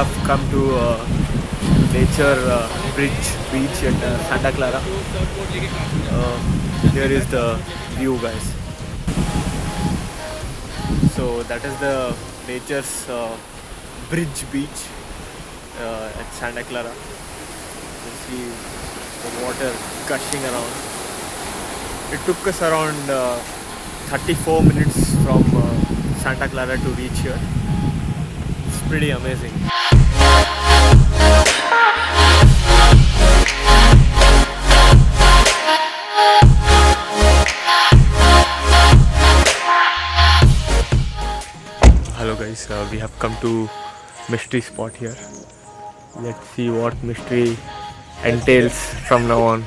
I've come to nature bridge beach at Santa Clara. Here is the view, guys. So that is the nature's bridge beach at Santa Clara. You see the water gushing around. It took us around 34 minutes from Santa Clara to reach here. It's pretty amazing. Hello guys, we have come to mystery spot here. Let's see what mystery entails from now on.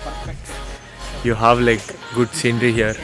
You have like good scenery here.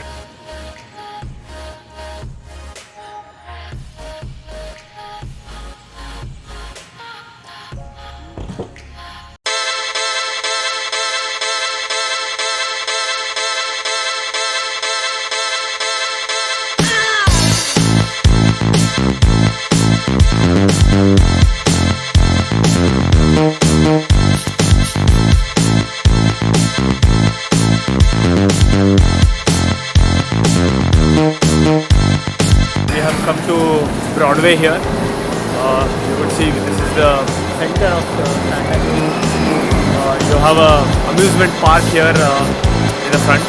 Broadway here. You could see this is the center of Santa Cruz. You have a amusement park here in the front.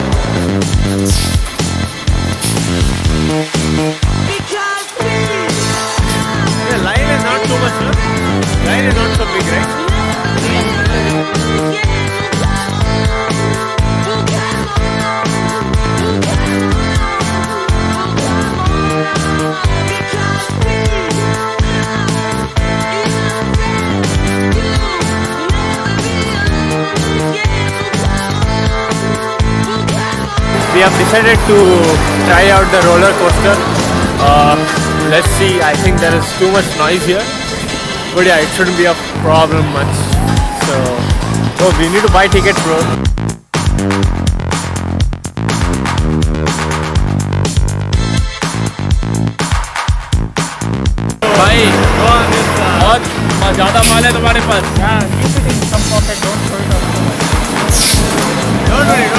The line is not too much, no? Line is not so big, right? We have decided to try out the roller coaster. Let's see, I think there is too much noise here. But yeah, it shouldn't be a problem much. So, we need to buy tickets, bro. भाई बहुत ज़्यादा माल है तुम्हारे पास. Some pocket, don't throw it out. Don't worry.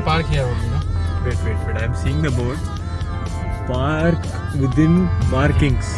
Park here only, no? Wait. I'm seeing the board. Park within markings.